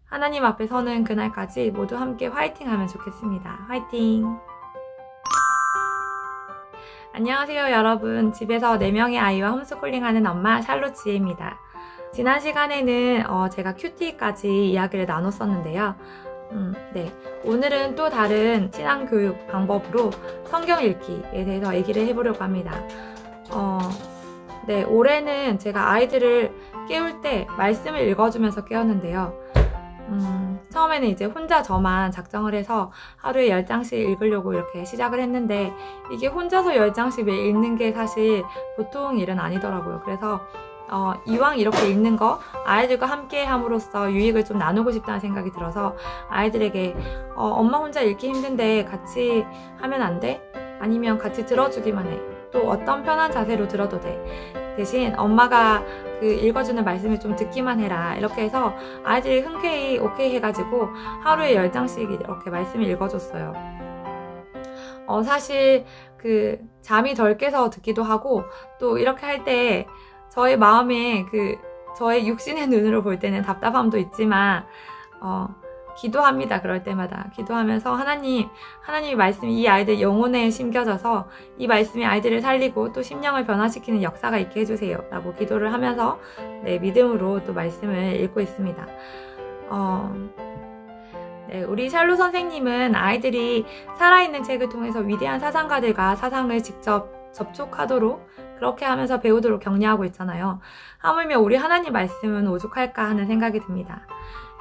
하나님 앞에 서는 그날까지 모두 함께 화이팅 하면 좋겠습니다. 화이팅! 안녕하세요 여러분. 집에서 4명의 아이와 홈스쿨링하는 엄마 샬롯 지혜입니다. 지난 시간에는 제가 큐티까지 이야기를 나눴었는데요. 오늘은 또 다른 신앙교육 방법으로 성경 읽기에 대해서 얘기를 해보려고 합니다. 올해는 제가 아이들을 깨울 때 말씀을 읽어주면서 깨웠는데요. 처음에는 이제 혼자 저만 작정을 해서 하루에 10장씩 읽으려고 이렇게 시작을 했는데 이게 혼자서 10장씩 매일 읽는 게 사실 보통 일은 아니더라고요. 그래서 이왕 이렇게 읽는 거 아이들과 함께 함으로써 유익을 좀 나누고 싶다는 생각이 들어서 아이들에게 엄마 혼자 읽기 힘든데 같이 하면 안 돼? 아니면 같이 들어주기만 해. 또 어떤 편한 자세로 들어도 돼. 대신 엄마가 그 읽어주는 말씀을 좀 듣기만 해라. 이렇게 해서 아이들이 흔쾌히 오케이 해가지고 하루에 10장씩 이렇게 말씀을 읽어줬어요. 사실 잠이 덜 깨서 듣기도 하고 또 이렇게 할 때 저의 마음에 저의 육신의 눈으로 볼 때는 답답함도 있지만 기도합니다. 그럴 때마다 기도하면서 하나님의 말씀이 이 아이들 영혼에 심겨져서 이 말씀이 아이들을 살리고 또 심령을 변화시키는 역사가 있게 해주세요 라고 기도를 하면서 믿음으로 또 말씀을 읽고 있습니다. 우리 샬롯 선생님은 아이들이 살아있는 책을 통해서 위대한 사상가들과 사상을 직접 접촉하도록 그렇게 하면서 배우도록 격려하고 있잖아요. 하물며 우리 하나님 말씀은 오죽할까 하는 생각이 듭니다.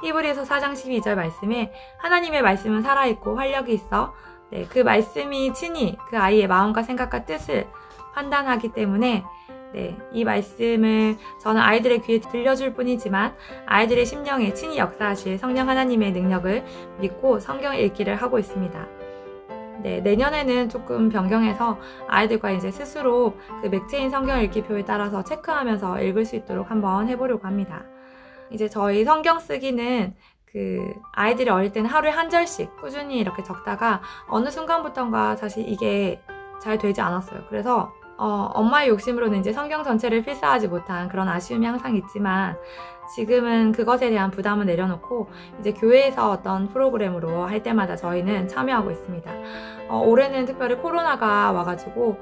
히브리서 4장 12절 말씀에 하나님의 말씀은 살아있고 활력이 있어 그 말씀이 친히 그 아이의 마음과 생각과 뜻을 판단하기 때문에 이 말씀을 저는 아이들의 귀에 들려줄 뿐이지만 아이들의 심령에 친히 역사하실 성령 하나님의 능력을 믿고 성경 읽기를 하고 있습니다. 내년에는 조금 변경해서 아이들과 이제 스스로 그 맥체인 성경 읽기표에 따라서 체크하면서 읽을 수 있도록 한번 해보려고 합니다. 이제 저희 성경 쓰기는 아이들이 어릴 때는 하루에 한 절씩 꾸준히 이렇게 적다가 어느 순간부터인가 사실 이게 잘 되지 않았어요. 그래서 엄마의 욕심으로는 이제 성경 전체를 필사하지 못한 그런 아쉬움이 항상 있지만 지금은 그것에 대한 부담을 내려놓고 이제 교회에서 어떤 프로그램으로 할 때마다 저희는 참여하고 있습니다. 올해는 특별히 코로나가 와가지고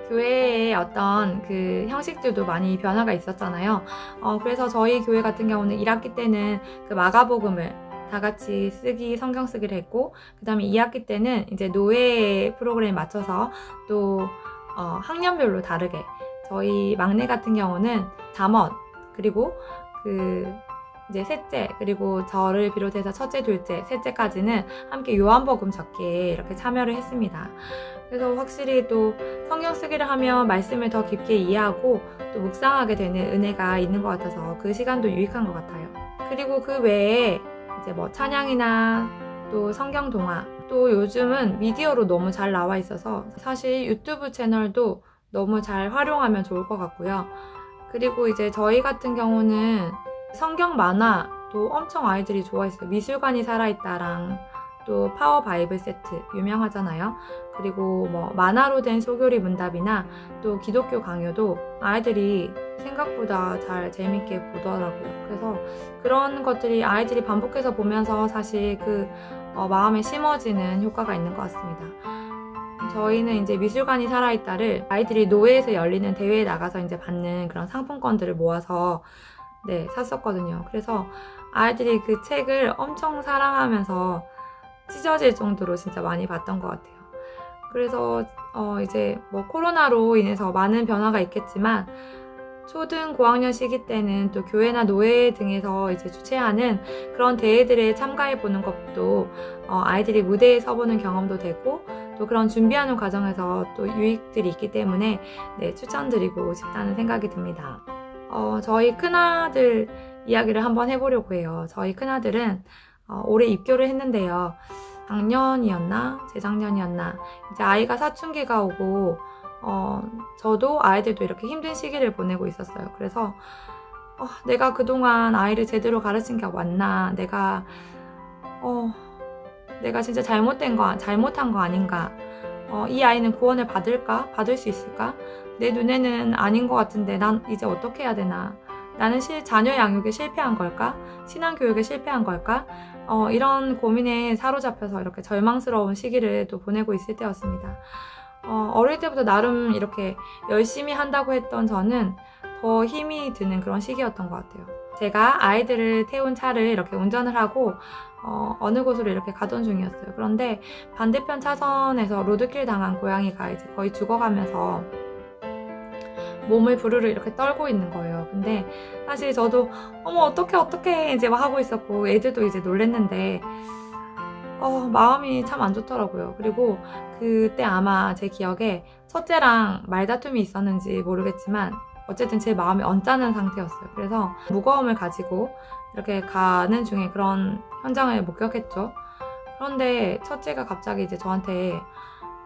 교회의 어떤 그 형식들도 많이 변화가 있었잖아요. 그래서 저희 교회 같은 경우는 1학기 때는 그 마가복음을 다 같이 성경 쓰기를 했고, 그 다음에 2학기 때는 이제 노예 프로그램에 맞춰서 또 학년별로 다르게 저희 막내 같은 경우는 잠언 그리고 이제 셋째 그리고 저를 비롯해서 첫째, 둘째, 셋째까지는 함께 요한복음 적기에 이렇게 참여를 했습니다. 그래서 확실히 또 성경 쓰기를 하면 말씀을 더 깊게 이해하고 또 묵상하게 되는 은혜가 있는 것 같아서 그 시간도 유익한 것 같아요. 그리고 그 외에 이제 찬양이나 또 성경 동화 또 요즘은 미디어로 너무 잘 나와 있어서 사실 유튜브 채널도 너무 잘 활용하면 좋을 것 같고요. 그리고 이제 저희 같은 경우는 성경 만화도 엄청 아이들이 좋아했어요. 미술관이 살아있다랑 또 파워 바이블 세트 유명하잖아요. 그리고 만화로 된 소교리 문답이나 또 기독교 강요도 아이들이 생각보다 잘 재밌게 보더라고요. 그래서 그런 것들이 아이들이 반복해서 보면서 사실 마음에 심어지는 효과가 있는 것 같습니다. 저희는 이제 미술관이 살아있다를 아이들이 노예에서 열리는 대회에 나가서 이제 받는 그런 상품권들을 모아서 샀었거든요. 그래서 아이들이 그 책을 엄청 사랑하면서 찢어질 정도로 진짜 많이 봤던 것 같아요. 그래서 이제 코로나로 인해서 많은 변화가 있겠지만 초등 고학년 시기 때는 또 교회나 노예 등에서 이제 주최하는 그런 대회들에 참가해 보는 것도 아이들이 무대에 서보는 경험도 되고 또 그런 준비하는 과정에서 또 유익들이 있기 때문에 추천드리고 싶다는 생각이 듭니다. 저희 큰아들 이야기를 한번 해보려고 해요. 저희 큰아들은 올해 입교를 했는데요. 작년이었나? 재작년이었나? 이제 아이가 사춘기가 오고 저도 아이들도 이렇게 힘든 시기를 보내고 있었어요. 그래서 내가 그동안 아이를 제대로 가르친 게 맞나? 내가 진짜 잘못한 거 아닌가? 이 아이는 구원을 받을까? 받을 수 있을까? 내 눈에는 아닌 것 같은데 난 이제 어떻게 해야 되나? 나는 자녀 양육에 실패한 걸까? 신앙교육에 실패한 걸까? 이런 고민에 사로잡혀서 이렇게 절망스러운 시기를 또 보내고 있을 때였습니다. 어릴 때부터 나름 이렇게 열심히 한다고 했던 저는 더 힘이 드는 그런 시기였던 것 같아요. 제가 아이들을 태운 차를 이렇게 운전을 하고 어느 곳으로 이렇게 가던 중이었어요. 그런데 반대편 차선에서 로드킬 당한 고양이가 이제 거의 죽어가면서 몸을 부르르 이렇게 떨고 있는 거예요. 근데 사실 저도 어머 어떡해 이제 막 하고 있었고 애들도 이제 놀랬는데 마음이 참 안 좋더라고요. 그리고 그때 아마 제 기억에 첫째랑 말다툼이 있었는지 모르겠지만 어쨌든 제 마음이 언짢은 상태였어요. 그래서 무거움을 가지고 이렇게 가는 중에 그런 현장을 목격했죠. 그런데 첫째가 갑자기 이제 저한테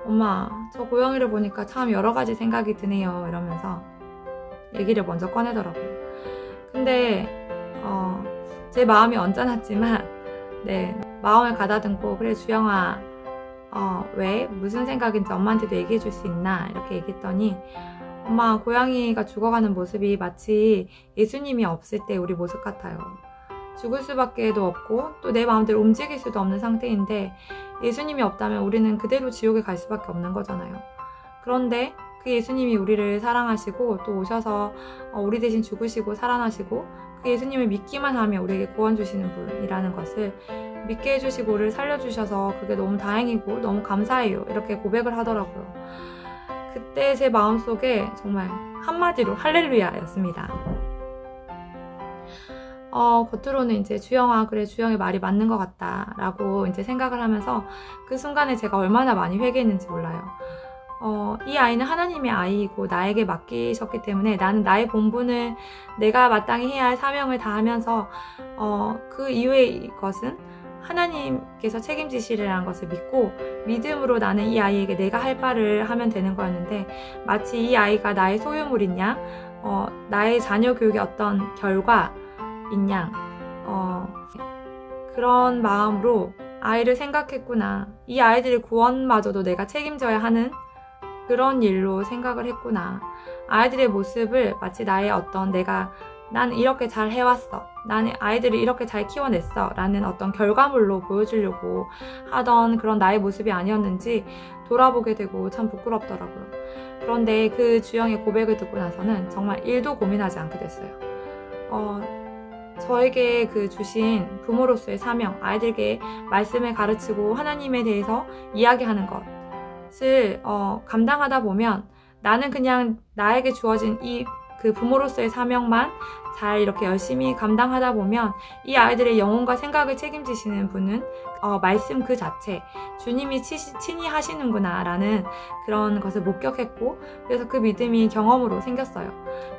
엄마, 저 고양이를 보니까 참 여러 가지 생각이 드네요. 이러면서 얘기를 먼저 꺼내더라고요. 근데 제 마음이 언짢았지만 네, 마음을 가다듬고 그래 주영아 왜? 무슨 생각인지 엄마한테도 얘기해 줄 수 있나? 이렇게 얘기했더니 엄마, 고양이가 죽어가는 모습이 마치 예수님이 없을 때 우리 모습 같아요. 죽을 수밖에도 없고 또 내 마음대로 움직일 수도 없는 상태인데 예수님이 없다면 우리는 그대로 지옥에 갈 수밖에 없는 거잖아요. 그런데 그 예수님이 우리를 사랑하시고 또 오셔서 우리 대신 죽으시고 살아나시고 그 예수님을 믿기만 하면 우리에게 구원 주시는 분이라는 것을 믿게 해주시고 우리를 살려주셔서 그게 너무 다행이고 너무 감사해요. 이렇게 고백을 하더라고요. 그때 제 마음속에 정말 한마디로 할렐루야였습니다. 겉으로는 이제 주영아, 그래 주영의 말이 맞는 것 같다 라고 이제 생각을 하면서 그 순간에 제가 얼마나 많이 회개했는지 몰라요. 이 아이는 하나님의 아이이고 나에게 맡기셨기 때문에 나는 나의 본분을 내가 마땅히 해야 할 사명을 다하면서 그 이후의 것은 하나님께서 책임지시리라는 것을 믿고 믿음으로 나는 이 아이에게 내가 할 바를 하면 되는 거였는데 마치 이 아이가 나의 소유물인 양 나의 자녀 교육의 어떤 결과인 양 그런 마음으로 아이를 생각했구나. 이 아이들의 구원마저도 내가 책임져야 하는 그런 일로 생각을 했구나. 아이들의 모습을 마치 나의 어떤 난 이렇게 잘 해왔어. 나는 아이들을 이렇게 잘 키워냈어. 라는 어떤 결과물로 보여주려고 하던 그런 나의 모습이 아니었는지 돌아보게 되고 참 부끄럽더라고요. 그런데 그 주영의 고백을 듣고 나서는 정말 1도 고민하지 않게 됐어요. 저에게 그 주신 부모로서의 사명, 아이들에게 말씀을 가르치고 하나님에 대해서 이야기하는 것을 감당하다 보면 나는 그냥 나에게 주어진 그 부모로서의 사명만 잘 이렇게 열심히 감당하다 보면 이 아이들의 영혼과 생각을 책임지시는 분은 말씀 그 자체 주님이 친히 하시는구나 라는 그런 것을 목격했고 그래서 그 믿음이 경험으로 생겼어요.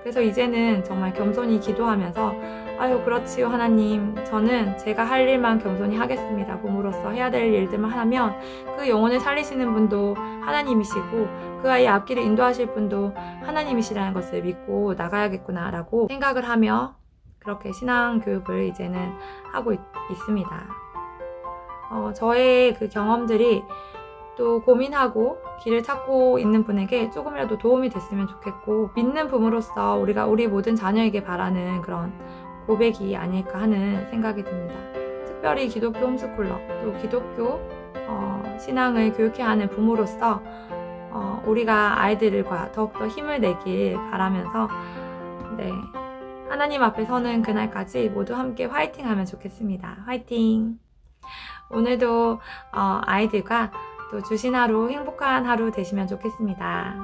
그래서 이제는 정말 겸손히 기도하면서 아유 그렇지요 하나님, 저는 제가 할 일만 겸손히 하겠습니다. 부모로서 해야 될 일들만 하면 그 영혼을 살리시는 분도 하나님이시고 그 아이의 앞길을 인도하실 분도 하나님이시라는 것을 믿고 나가야겠구나 라고 생각을 하며 그렇게 신앙교육을 이제는 하고 있습니다. 저의 그 경험들이 또 고민하고 길을 찾고 있는 분에게 조금이라도 도움이 됐으면 좋겠고 믿는 부모로서 우리가 우리 모든 자녀에게 바라는 그런 고백이 아닐까 하는 생각이 듭니다. 특별히 기독교 홈스쿨러 또 기독교 신앙을 교육해야 하는 부모로서 우리가 아이들과 더욱더 힘을 내길 바라면서 네, 하나님 앞에 서는 그날까지 모두 함께 화이팅 하면 좋겠습니다. 화이팅! 오늘도 아이들과 또 주신 하루 행복한 하루 되시면 좋겠습니다.